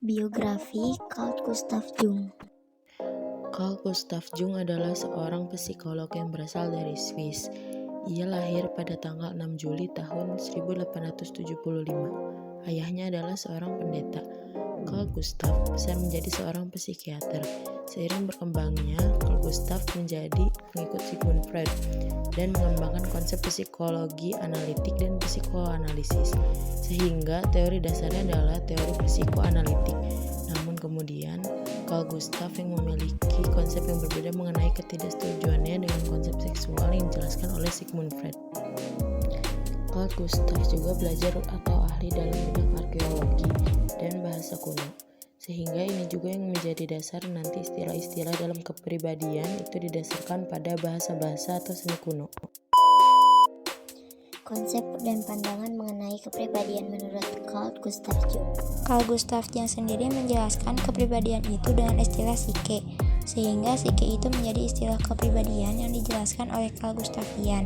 Biografi Carl Gustav Jung. Carl Gustav Jung adalah seorang psikolog yang berasal dari Swiss. Ia lahir pada tanggal 6 Juli tahun 1875. Ayahnya adalah seorang pendeta. Carl Gustav besar menjadi seorang psikiater. Seiring berkembangnya, Carl Gustav menjadi pengikut Sigmund Freud dan mengembangkan konsep psikologi analitik dan psikoanalisis, sehingga teori dasarnya adalah teori psikoanalitik. Namun kemudian, Carl Gustav yang memiliki konsep yang berbeda mengenai ketidaksetujuannya dengan konsep seksual yang dijelaskan oleh Sigmund Freud. Carl Gustav juga belajar atau ahli dalam bidang arkeologi dan bahasa kuno, sehingga ini juga yang menjadi dasar nanti istilah-istilah dalam kepribadian itu didasarkan pada bahasa-bahasa atau seni kuno. Konsep dan pandangan mengenai kepribadian menurut Carl Gustav Jung. Carl Gustav Jung sendiri menjelaskan kepribadian itu dengan istilah psike, sehingga psike itu menjadi istilah kepribadian yang dijelaskan oleh Carl Gustav Jung.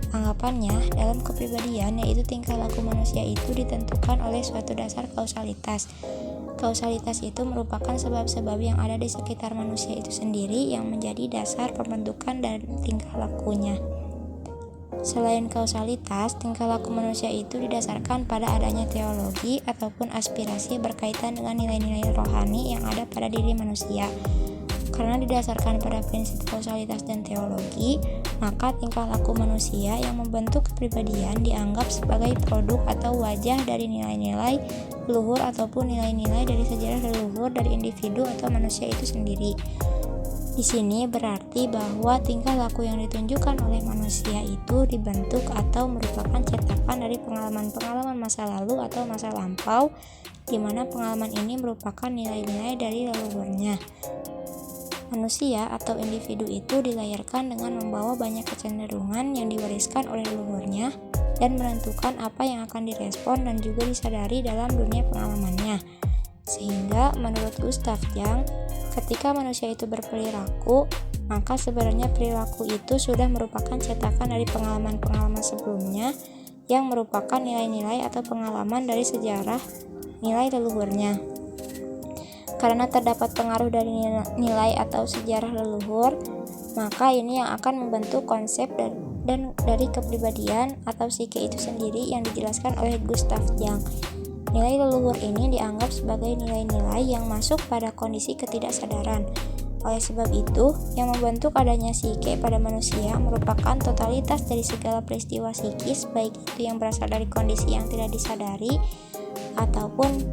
Anggapannya, dalam kepribadian yaitu tingkah laku manusia itu ditentukan oleh suatu dasar kausalitas. Kausalitas itu merupakan sebab-sebab yang ada di sekitar manusia itu sendiri yang menjadi dasar pembentukan dan tingkah lakunya. Selain kausalitas, tingkah laku manusia itu didasarkan pada adanya teologi ataupun aspirasi berkaitan dengan nilai-nilai rohani yang ada pada diri manusia. Karena didasarkan pada prinsip kausalitas dan teologi, maka tingkah laku manusia yang membentuk kepribadian dianggap sebagai produk atau wajah dari nilai-nilai leluhur ataupun nilai-nilai dari sejarah leluhur dari individu atau manusia itu sendiri. Di sini berarti bahwa tingkah laku yang ditunjukkan oleh manusia itu dibentuk atau merupakan cetakan dari pengalaman-pengalaman masa lalu atau masa lampau, di mana pengalaman ini merupakan nilai-nilai dari leluhurnya. Manusia atau individu itu dilahirkan dengan membawa banyak kecenderungan yang diwariskan oleh leluhurnya dan menentukan apa yang akan direspon dan juga disadari dalam dunia pengalamannya. Sehingga menurut Gustav Jung, ketika manusia itu berperilaku, maka sebenarnya perilaku itu sudah merupakan cetakan dari pengalaman-pengalaman sebelumnya yang merupakan nilai-nilai atau pengalaman dari sejarah nilai leluhurnya. Karena terdapat pengaruh dari nilai atau sejarah leluhur, maka ini yang akan membentuk konsep dan dari kepribadian atau psike itu sendiri yang dijelaskan oleh Gustav Jung. Nilai leluhur ini dianggap sebagai nilai-nilai yang masuk pada kondisi ketidaksadaran. Oleh sebab itu, yang membentuk adanya psike pada manusia merupakan totalitas dari segala peristiwa psikis, baik itu yang berasal dari kondisi yang tidak disadari ataupun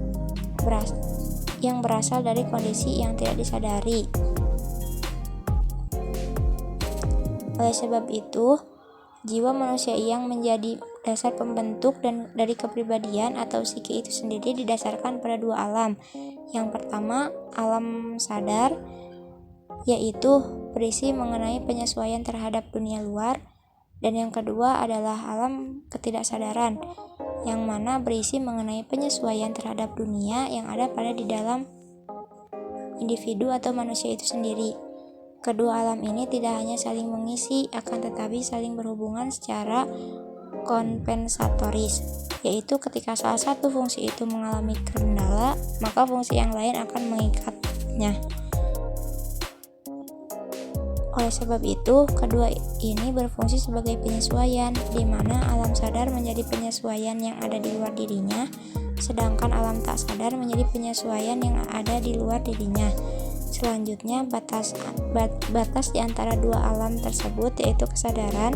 yang berasal dari kondisi yang tidak disadari. Oleh sebab itu, jiwa manusia yang menjadi dasar pembentuk dan dari kepribadian atau psike itu sendiri didasarkan pada dua alam. Yang pertama, alam sadar, yaitu berisi mengenai penyesuaian terhadap dunia luar, dan yang kedua adalah alam ketidaksadaran, yang mana berisi mengenai penyesuaian terhadap dunia yang ada pada di dalam individu atau manusia itu sendiri. Kedua alam ini tidak hanya saling mengisi, akan tetapi saling berhubungan secara kompensatoris, yaitu ketika salah satu fungsi itu mengalami kendala, maka fungsi yang lain akan mengikatnya. Oleh sebab itu, kedua ini berfungsi sebagai penyesuaian, di mana alam sadar menjadi penyesuaian yang ada di luar dirinya, sedangkan alam tak sadar menjadi penyesuaian yang ada di luar dirinya. Selanjutnya, batas di antara dua alam tersebut, yaitu kesadaran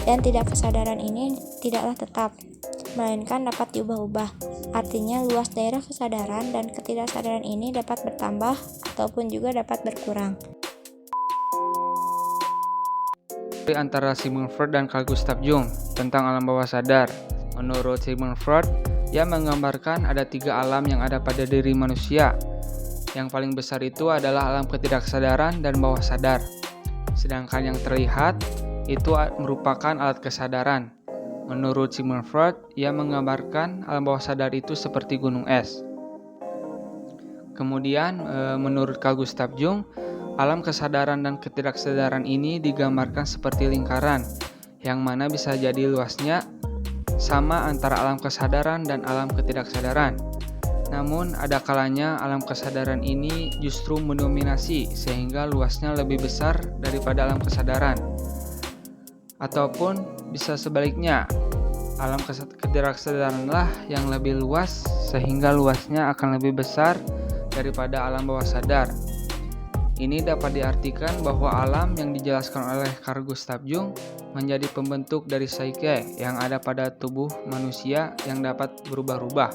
dan tidak kesadaran ini tidaklah tetap, melainkan dapat diubah-ubah. Artinya, luas daerah kesadaran dan ketidaksadaran ini dapat bertambah ataupun juga dapat berkurang. Antara Sigmund Freud dan Carl Gustav Jung tentang alam bawah sadar. Menurut Sigmund Freud, ia menggambarkan ada 3 alam yang ada pada diri manusia. Yang paling besar itu adalah alam ketidaksadaran dan bawah sadar. Sedangkan yang terlihat itu merupakan alat kesadaran. Menurut Sigmund Freud, ia menggambarkan alam bawah sadar itu seperti gunung es. Kemudian, menurut Carl Gustav Jung, alam kesadaran dan ketidaksadaran ini digambarkan seperti lingkaran, yang mana bisa jadi luasnya sama antara alam kesadaran dan alam ketidaksadaran. Namun, ada kalanya alam kesadaran ini justru mendominasi sehingga luasnya lebih besar daripada alam kesadaran. Ataupun bisa sebaliknya, alam ketidaksadaranlah yang lebih luas sehingga luasnya akan lebih besar daripada alam bawah sadar. Ini dapat diartikan bahwa alam yang dijelaskan oleh Carl Gustav Jung menjadi pembentuk dari psyche yang ada pada tubuh manusia yang dapat berubah-ubah.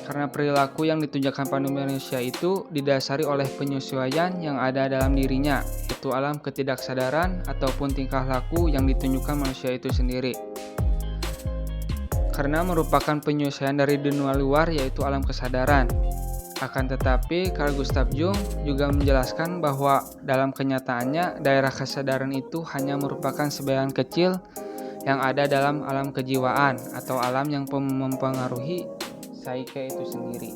Karena perilaku yang ditunjukkan pada manusia itu didasari oleh penyesuaian yang ada dalam dirinya, yaitu alam ketidaksadaran ataupun tingkah laku yang ditunjukkan manusia itu sendiri. Karena merupakan penyesuaian dari dunia luar yaitu alam kesadaran. Akan tetapi, Carl Gustav Jung juga menjelaskan bahwa dalam kenyataannya daerah kesadaran itu hanya merupakan sebagian kecil yang ada dalam alam kejiwaan atau alam yang mempengaruhi psyche itu sendiri.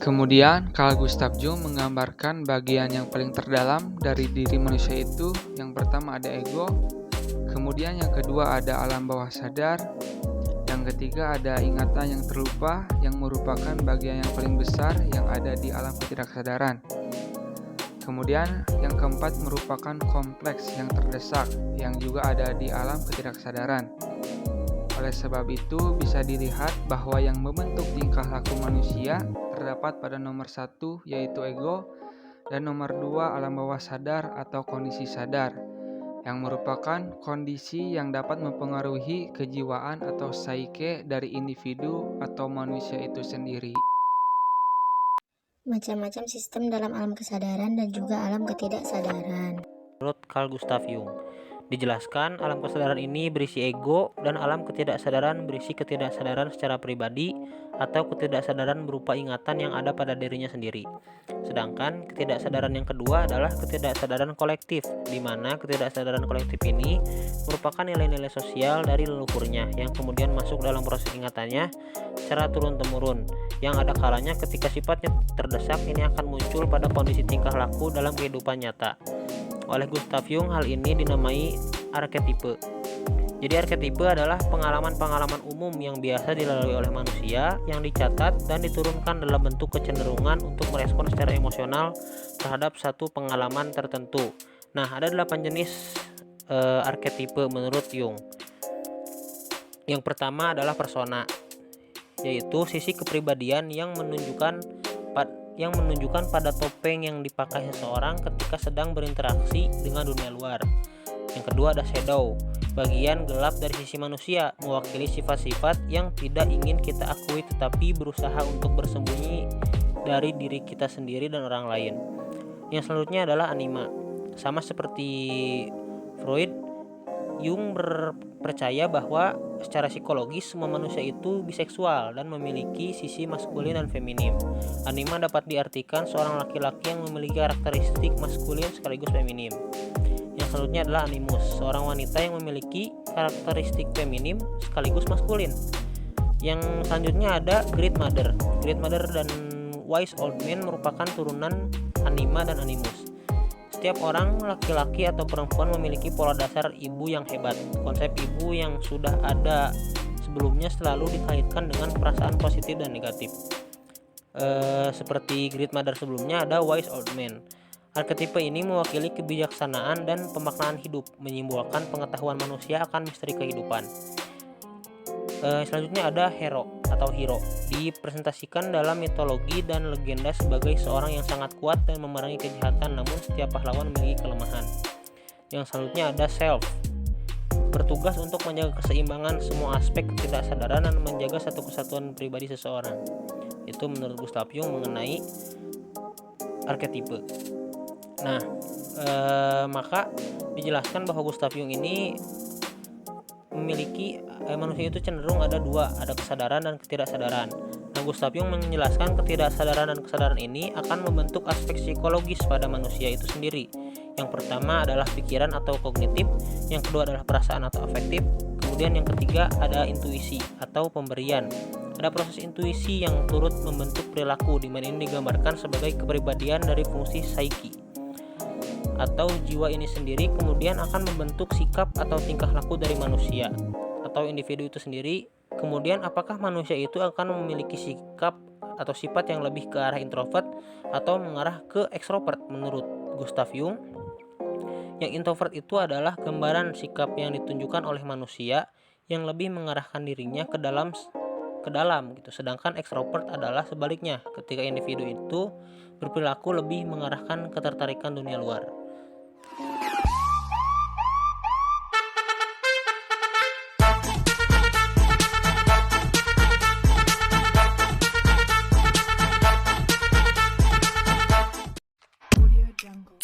Kemudian, Carl Gustav Jung menggambarkan bagian yang paling terdalam dari diri manusia itu. Yang pertama ada ego, kemudian yang kedua ada alam bawah sadar, yang ketiga ada ingatan yang terlupa yang merupakan bagian yang paling besar yang ada di alam ketidaksadaran. Kemudian yang keempat merupakan kompleks yang terdesak yang juga ada di alam ketidaksadaran. Oleh sebab itu bisa dilihat bahwa yang membentuk tingkah laku manusia terdapat pada nomor 1 yaitu ego dan nomor 2 alam bawah sadar atau kondisi sadar yang merupakan kondisi yang dapat mempengaruhi kejiwaan atau psyche dari individu atau manusia itu sendiri. Macam-macam sistem dalam alam kesadaran dan juga alam ketidaksadaran. Menurut Carl Gustav Jung, dijelaskan alam kesadaran ini berisi ego dan alam ketidaksadaran berisi ketidaksadaran secara pribadi atau ketidaksadaran berupa ingatan yang ada pada dirinya sendiri. Sedangkan ketidaksadaran yang kedua adalah ketidaksadaran kolektif, di mana ketidaksadaran kolektif ini merupakan nilai-nilai sosial dari leluhurnya yang kemudian masuk dalam proses ingatannya secara turun-temurun, yang ada kalanya ketika sifatnya terdesak ini akan muncul pada kondisi tingkah laku dalam kehidupan nyata. Oleh Gustav Jung, hal ini dinamai arketipe. Jadi arketipe adalah pengalaman-pengalaman umum yang biasa dilalui oleh manusia yang dicatat dan diturunkan dalam bentuk kecenderungan untuk merespon secara emosional terhadap satu pengalaman tertentu. Nah, ada 8 jenis arketipe menurut Jung. Yang pertama adalah persona, yaitu sisi kepribadian yang menunjukkan pada topeng yang dipakai seseorang ketika sedang berinteraksi dengan dunia luar. Yang kedua ada shadow, bagian gelap dari sisi manusia, mewakili sifat-sifat yang tidak ingin kita akui tetapi berusaha untuk bersembunyi dari diri kita sendiri dan orang lain. Yang selanjutnya adalah anima. Sama seperti Freud, Jung percaya bahwa secara psikologis semua manusia itu biseksual dan memiliki sisi maskulin dan feminim. Anima dapat diartikan seorang laki-laki yang memiliki karakteristik maskulin sekaligus feminim. Yang selanjutnya adalah animus, seorang wanita yang memiliki karakteristik feminim sekaligus maskulin. Yang selanjutnya ada Great Mother. Great Mother dan Wise Old Man merupakan turunan anima dan animus. Setiap orang, laki-laki atau perempuan, memiliki pola dasar ibu yang hebat. Konsep ibu yang sudah ada sebelumnya selalu dikaitkan dengan perasaan positif dan negatif. Seperti Great Mother sebelumnya ada Wise Old Man. Arketipe ini mewakili kebijaksanaan dan pemaknaan hidup, menyimbolkan pengetahuan manusia akan misteri kehidupan. Selanjutnya ada hero atau hero, dipresentasikan dalam mitologi dan legenda sebagai seorang yang sangat kuat dan memerangi kejahatan, namun setiap pahlawan memiliki kelemahan. Yang selanjutnya ada self, bertugas untuk menjaga keseimbangan semua aspek ketidaksadaran dan menjaga satu kesatuan pribadi seseorang. Itu menurut Gustav Jung mengenai arketipe. Nah, maka dijelaskan bahwa Gustav Jung ini memiliki manusia itu cenderung ada dua, ada kesadaran dan ketidaksadaran. Nah, Gustav Jung menjelaskan ketidaksadaran dan kesadaran ini akan membentuk aspek psikologis pada manusia itu sendiri. Yang pertama adalah pikiran atau kognitif, yang kedua adalah perasaan atau afektif, kemudian yang ketiga ada intuisi atau pemberian. Ada proses intuisi yang turut membentuk perilaku, di mana ini digambarkan sebagai kepribadian dari fungsi psyche atau jiwa ini sendiri, kemudian akan membentuk sikap atau tingkah laku dari manusia atau individu itu sendiri Kemudian apakah manusia itu akan memiliki sikap atau sifat yang lebih ke arah introvert atau mengarah ke ekstrovert? Menurut Gustav Jung, yang introvert itu adalah gambaran sikap yang ditunjukkan oleh manusia yang lebih mengarahkan dirinya ke dalam gitu. Sedangkan ekstrovert adalah sebaliknya, ketika individu itu berperilaku lebih mengarahkan ketertarikan dunia luar. Audio Jungle.